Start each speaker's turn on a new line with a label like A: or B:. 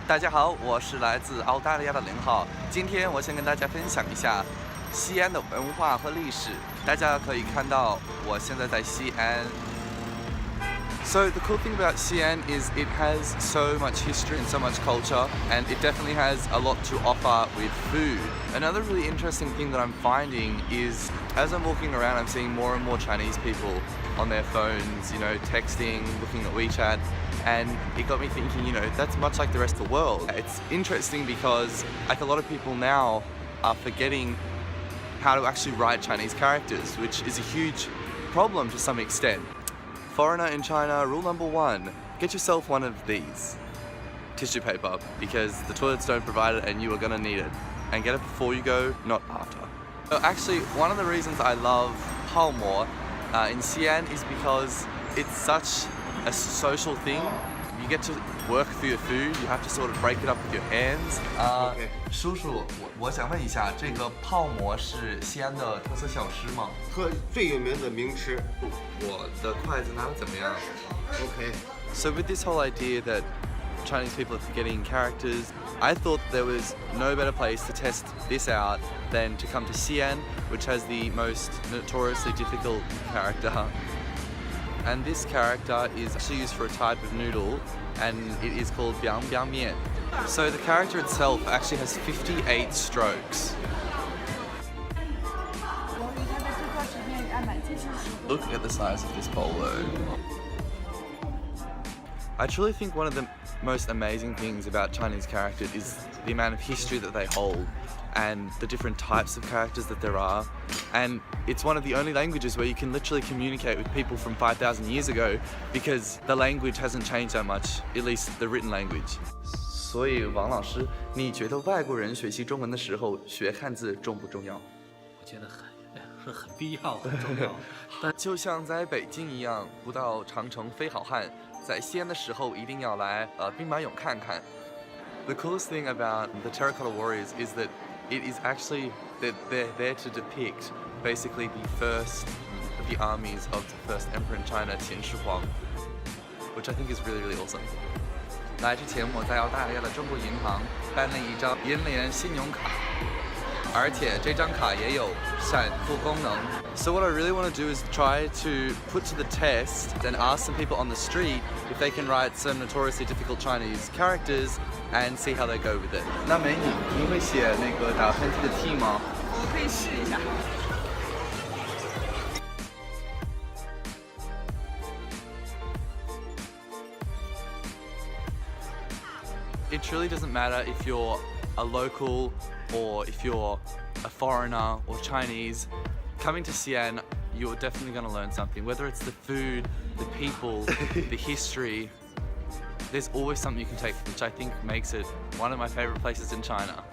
A: 大家好，我是来自澳大利亚的0号。今天我想跟大家分享一下西安的文化和历史。大家可以看到，我现在在西安。So the cool thing about Xi'an is it has so much history and so much culture, and it definitely has a lot to offer with food. Another really interesting thing that I'm finding is as I'm walking around, I'm seeing more and more Chinese people on their phones, texting, looking at WeChat, and it got me thinking, that's much like the rest of the world. It's interesting because like a lot of people now are forgetting how to actually write Chinese characters, which is a huge problem to some extent. Foreigner in China, rule number 1, get yourself one of these. Tissue paper, because the toilets don't provide it and you are gonna need it. And get it before you go, not after. So actually, one of the reasons I love Palmo in Xi'an is because it's such a social thing. You get to work for your food, you have to sort of break it up with your hands.
B: Okay.
A: 叔叔，我想问一下，这个泡馍是西安的特色小吃吗？
B: 最有名的名吃。
A: 我的筷子拿得怎么样？
B: Okay.
A: So with this whole idea that Chinese people are forgetting characters, I thought there was no better place to test this out than to come to Xi'an, which has the most notoriously difficult character. And this character is actually used for a type of noodle, and it is called biang biang mian. So the character itself actually has 58 strokes. Look at the size of this bolo. I truly think one of the most amazing things about Chinese characters is the amount of history that they hold and the different types of characters that there are. And it's one of the only languages where you can literally communicate with people from 5,000 years ago because the language hasn't changed that much, at least the written language. 所以王老师，你觉得外国人学习中文的时候学汉字重不重要？
C: 我觉得很必要，很重要。但
A: 就像在北京一样，不到长城非好汉，在西安的时候一定要来兵马俑看看。The coolest thing about the terracotta warriors is that it is actually they're there to depict basically the first of the armies of the first emperor in China, Qian Shi Huang, which I think is really, really awesome. 来之前，我在澳大利亚的中国银行办了一张银联信用卡，而且这张卡也有闪付功能。So what I really want to do is try to put to the test and ask some people on the street if they can write some notoriously difficult Chinese characters and see how they go with it. 那美女，你会写那个打喷嚏的 T 吗？
D: 我可以试一下。
A: It truly doesn't matter if you're a local or if you're a foreigner or Chinese. Coming to Xi'an, you're definitely going to learn something. Whether it's the food, the people, the history, there's always something you can take, which I think makes it one of my favorite places in China.